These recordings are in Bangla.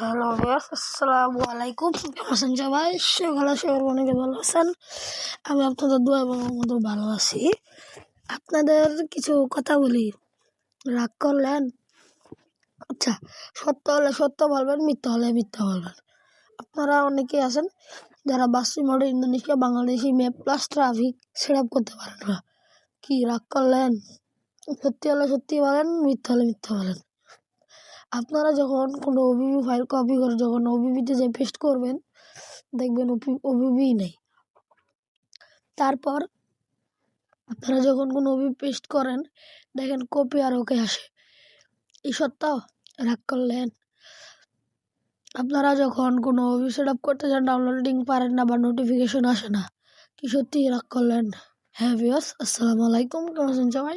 হ্যালো ভিউয়ার্স, আসসালামু আলাইকুম। কেমন আছেন সবাই? সকালে অনেক ভালো আছেন। আমি আপনাদের দোয়া এবং মতো ভালো আছি। আপনাদের কিছু কথা বলি, রাগ করলেন? আচ্ছা, সত্য হলে সত্য বলবেন, মিথ্যা হলে মিথ্যা বলবেন। আপনারা অনেকেই আছেন যারা বাসি motor Indonesia Bangladeshi map plus traffic set up করতে পারেন না। কি রাগ করলেন? সত্যি হলে সত্যি বলেন, মিথ্যা হলে মিথ্যা বলেন। আপনারা যখন কোনো ওবিবি ফাইল কপি করে যখন ওবিবিতে যে পেস্ট করবেন, দেখবেন ওবিবি নেই। তারপর আপনারা যখন কোনো ওবিবি পেস্ট করেন, দেখেন কপি আর ওকে আসে। এই সত্য? রাগ করলেন? আপনারা যখন কোনো ওবিবি সেট আপ করতে যান, ডাউনলোডিং পারেন না বা নোটিফিকেশন আসে না, কি সত্যি রাগ করলেন? হ্যাঁ ভিউয়ার্স, আসসালামু আলাইকুম। কেমন আছেন সবাই?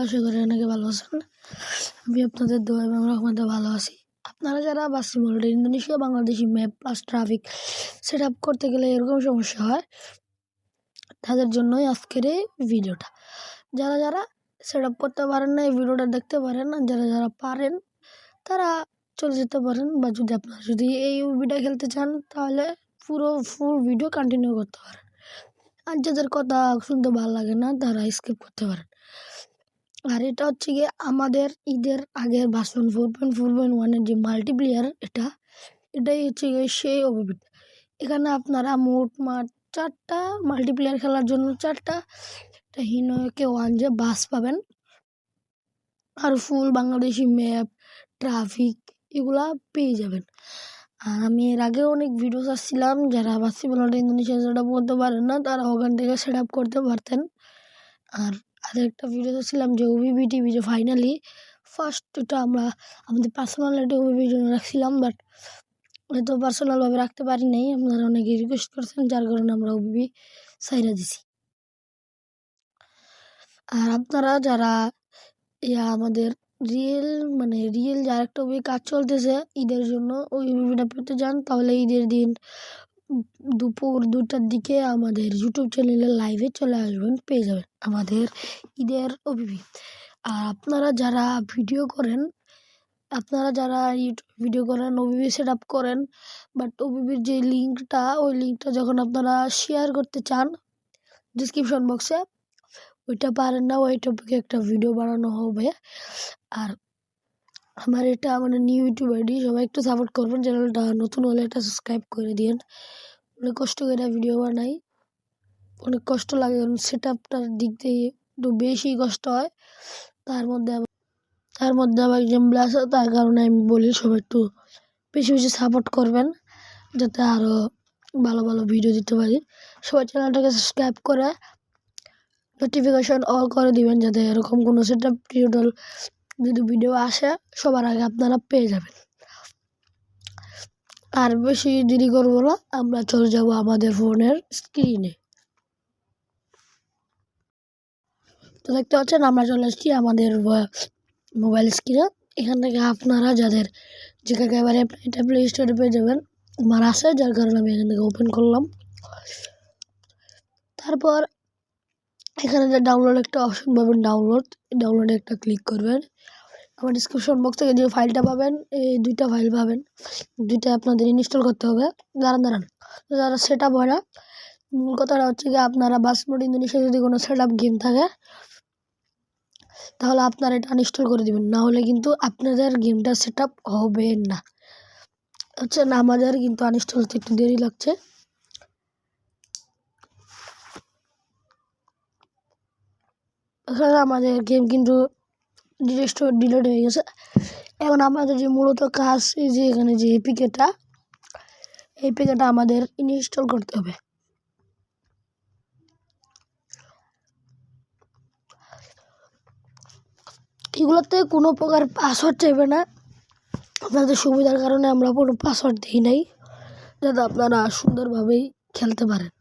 আশা করি অনেকে ভালো আছেন। আমি আপনাদের দোয়া এবং রহমতে ভালো আছি। আপনারা যারা বাসি motor Indonesia Bangladeshi map plus traffic set up করতে গেলে এরকম সমস্যা হয়, তাদের জন্যই আজকের এই ভিডিওটা। যারা যারা সেট আপ করতে পারেন না, এই ভিডিওটা দেখতে পারেন। আর যারা যারা পারেন তারা চলে যেতে পারেন, বা যদি এই ভিডিও খেলতে চান তাহলে ফুল ভিডিও কন্টিনিউ করতে পারেন। আর যাদের কথা শুনতে ভালো লাগে না তারা স্কিপ করতে পারেন। আর এটা হচ্ছে গিয়ে আমাদের ঈদের আগের ভার্সন 4.4.1 যে মাল্টিপ্লেয়ার, এটাই হচ্ছে গিয়ে সেই অভিজ্ঞতা। এখানে আপনারা মোট 4টা মাল্টিপ্লেয়ার খেলার জন্য 4টা হিনোকে 1 যে বাস পাবেন, আর ফুল বাংলাদেশি ম্যাপ ট্রাফিক এগুলা পেয়ে যাবেন। আর আমি এর আগে অনেক ভিডিও আসছিলাম, যারা বাসি বলাটা ইন্দোনেশিয়া সেট আপ করতে পারেন না তারা ওখান থেকে সেট আপ করতে পারতেন। আর আরেকটা ভিডিও ছিলাম যে ওবিবি টিভি, যে ফাইনালি ফার্স্ট এটা আমরা আমাদের পার্সোনাল একটা ওবিবির জন্য রাখছিলাম, বাট হয়তো পার্সোনালভাবে রাখতে পারি নাই। আপনারা অনেকে রিকোয়েস্ট করছেন, যার কারণে আমরা ওবিবি সাইরা দিছি। আর আপনারা যারা আমাদের রিয়েল যার একটা ওবিবি কাজ চলতেছে ঈদের জন্য, ওই ওবিবিটা পেতে যান, তাহলে ঈদের দিন দুপুর 2টার দিকে আমাদের ইউটিউব চ্যানেলে লাইভে চলে আসবেন, পেয়ে যাবেন আমাদের ঈদের ওবিবি। আর আপনারা যারা ইউটিউব ভিডিও করেন, ওবিবি সেট আপ করেন, বাট ওবিবির যে ওই লিঙ্কটা যখন আপনারা শেয়ার করতে চান ডিসক্রিপশন বক্সে, ওইটা পারেন না। ওই টপিকে একটা ভিডিও বানানো হবে। আর আমার এটা নিউ ইউটিউব আইডি, সবাই একটু সাপোর্ট করবেন। চ্যানেলটা নতুন হলে এটা সাবস্ক্রাইব করে দিন। অনেক কষ্ট করে ভিডিও বানাই, অনেক কষ্ট লাগে, কারণ সেট আপটার দিক দিয়ে একটু বেশি কষ্ট হয়। তার মধ্যে আবার এক্সাম্পল আছে, তার কারণে আমি বলি সবাই একটু বেশি বেশি সাপোর্ট করবেন, যাতে আরও ভালো ভালো ভিডিও দিতে পারি। সবাই চ্যানেলটাকে সাবস্ক্রাইব করে নোটিফিকেশন অল করে দিবেন, যাতে এরকম কোনো সেট আপ টিউটোরিয়াল যদি ভিডিও আসে সবার আগে আপনারা পেয়ে যাবেন। আর বেশি দেরি করবো না, আমরা চলে যাব আমাদের ফোনের স্ক্রিনে। তো দেখতে পাচ্ছেন আমরা চলে এসেছি আমাদের মোবাইল স্ক্রিনে। এখান থেকে আপনারা যাদের একেবারে এটা প্লে স্টোরে পেয়ে যাবেন, আমার আছে, যার কারণে আমি এখান থেকে ওপেন করলাম। তারপর এখানে যে ডাউনলোড একটা অপশন পাবেন, ডাউনলোডে একটা ক্লিক করবেন। আমার ডিসক্রিপশন বক্স থেকে যে ফাইলটা পাবেন, এই 2টা ফাইল পাবেন, 2টা আপনাদের ইনস্টল করতে হবে। দাঁড়ান যারা সেট আপ হয় না, মূল কথাটা হচ্ছে কি, আপনারা বাস মোড ইন্দোনেশিয়া যদি কোনো সেট আপ গেম থাকে তাহলে আপনারা এটা আনইনস্টল করে দিবেন, না হলে কিন্তু আপনাদের গেমটা সেট আপ হবে না। আমাদের কিন্তু আনইনস্টল হতে একটু দেরি লাগছে। আমাদের গেম কিন্তু ডিলিট হয়ে গেছে। এখন আমাদের যে মূলত কাজ, এই যে এখানে যে এপিকেটা আমাদের ইনস্টল করতে হবে। এগুলোতে কোনো প্রকার পাসওয়ার্ড চাইবে না, আপনাদের সুবিধার কারণে আমরা কোনো পাসওয়ার্ড দিই নাই, যাতে আপনারা সুন্দরভাবেই খেলতে পারেন।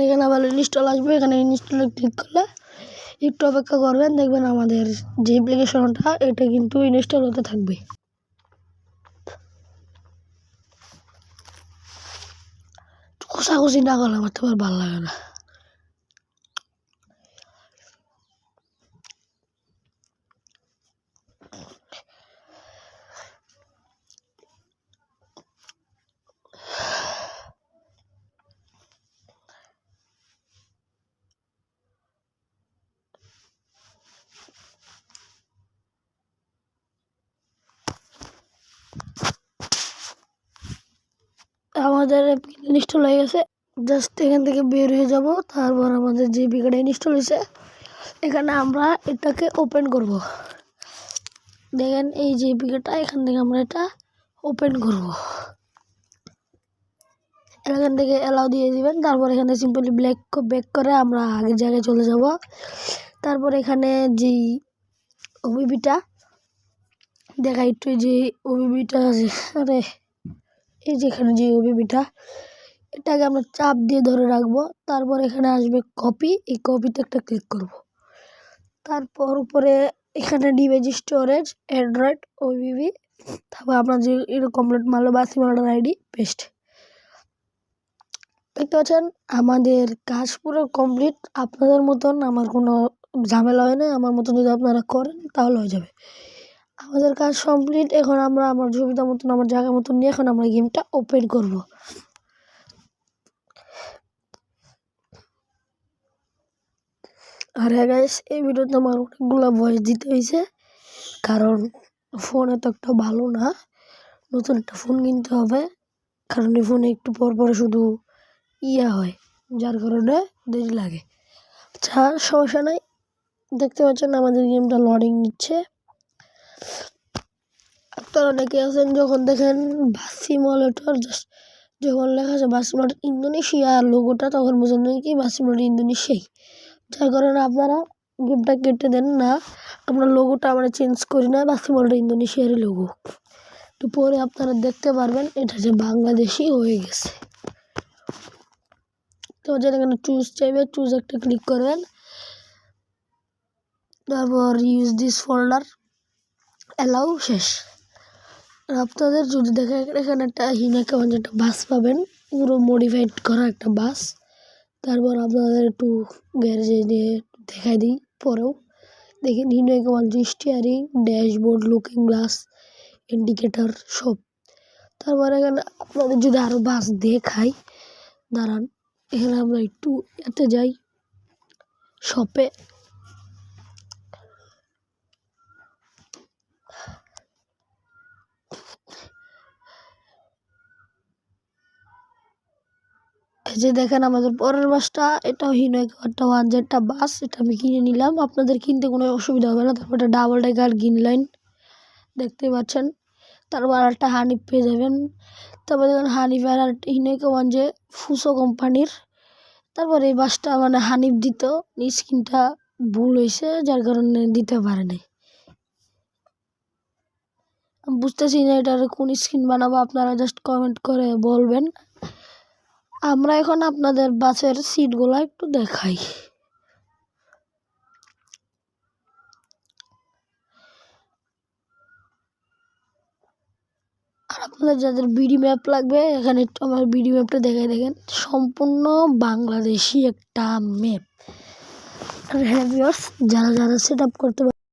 এখানে আবার ইনস্টল আসবে, এখানে ইনস্টলে ক্লিক করলে একটু অপেক্ষা করবেন, দেখবেন আমাদের যে অ্যাপ্লিকেশনটা এটা কিন্তু ইনস্টল হতে থাকবে। খোসাখুসি না করলে আমার তোমার ভালো লাগে না। আমাদের ইনস্টল হয়ে গেছে। জাস্ট এখান থেকে বের হয়ে যাব, তারপর আমাদের যে বিকেটা ইনস্টল হয়েছে এখানে আমরা এটাকে ওপেন করব। দেখেন এই যে বিকেটা, এখান থেকে আমরা এটা ওপেন করব। এখান থেকে অ্যালাউ দিয়ে দিবেন। তারপর এখানে সিম্পলি ব্যাক করে আমরা আগের জায়গায় চলে যাব। তারপর এখানে যেই ওবিবিটা দেখা, একটু যে ওবিবিটা আছে, আরে এই যে এখানে যে ওবিবিটা, এটাকে আমরা চাপ দিয়ে ধরে রাখবো। তারপর এখানে আসবে কপি, এই কপিতে একটা ক্লিক করব। তারপর উপরে এখানে ডিভাইস স্টোরেজ অ্যান্ড্রয়েড ওবিবি, তারপর আমরা যে কমপ্লিট মারলো বাসিমালার আইডি পেস্ট। দেখতে পাচ্ছেন আমাদের কাজ পুরো কমপ্লিট। আপনাদের মতন আমার কোনো ঝামেলা হয় না, আমার মতন যদি আপনারা করেন তাহলে হয়ে যাবে। আমাদের কাজ কমপ্লিট। এখন আমরা আমার সুবিধা মতন, আমার জায়গা মতন নিয়ে এখন আমরা গেমটা ওপেন করব। আর হ্যাঁ গাইস, এই ভিডিওতে আমার অনেকগুলো ভয়েস দিতে হয়েছে, কারণ ফোন এত একটা ভালো না। নতুন একটা ফোন কিনতে হবে, কারণ এই ফোনে একটু পর পরে শুধু হয়, যার কারণে দেরি লাগে। আচ্ছা, সমস্যা নাই। দেখতে পাচ্ছেন আমাদের গেমটা লোডিং নিচ্ছে। আপনারা অনেকে আছেন যখন দেখেন বাস সিমুলেটর, জাস্ট যখন লেখা আছে বাস সিমুলেটর ইন্দোনেশিয়া লোগোটা, তখন বোঝেন কি বাস সিমুলেটর ইন্দোনেশিয়াই। যার কারণে আপনারা গেমটা কেটে দেন না। আমরা লোগোটা আমরা চেঞ্জ করি না, বাস সিমুলেটর ইন্দোনেশিয়ারই লোগো। তো পরে আপনারা দেখতে পারবেন এটা যে বাংলাদেশি হয়ে গেছে। তো যেখানে চুজ চাইবে, চুজ একটা ক্লিক করবেন। তারপর ইউজ দিস ফোল্ডার, অ্যালাউ, শেষ। আর আপনাদের যদি দেখেন এখানে একটা হিনাকে একটা বাস পাবেন, পুরো মডিফাইড করা একটা বাস। তারপর আপনাদের একটু গ্যারেজে নিয়ে দেখাই দিই পরেও। দেখেন হিনাকে যে steering, dashboard, looking glass, indicator সব। তারপর এখানে আপনাদের যদি আরও বাস দেখাই, দাঁড়ান, এখানে আমরা একটু এতে যাই শপে। এই যে দেখেন আমাদের পরের বাসটা, এটাও হিনোয়েকারটা 1 বাস, এটা আমি কিনে নিলাম। আপনাদের কিনতে কোনো অসুবিধা হবে না। তারপর এটা ডাবল ডেকার গ্রিন লাইন দেখতে পাচ্ছেন। তারপর আর একটা হানিফ পেয়ে যাবেন। তারপর দেখেন হানিফ আর হিনোয়েকা যে ফুসো কোম্পানির। তারপর এই বাসটা মানে হানিফ দিত, স্ক্রিনটা ভুল হয়েছে, যার কারণে দিতে পারে নাই। আমি বুঝতেছি না এটার কোন স্ক্রিন বানাবো, আপনারা জাস্ট কমেন্ট করে বলবেন। আমরা এখন আপনাদের বাসের সিটগুলো একটু দেখাই। আর আপনাদের যাদের বিডি ম্যাপ লাগবে, এখানে একটু আমার বিডি ম্যাপটা দেখাই। দেখেন সম্পূর্ণ বাংলাদেশি একটা ম্যাপ। আর হ্যাঁ ভিউয়ার্স, যারা যারা সেট আপ করতে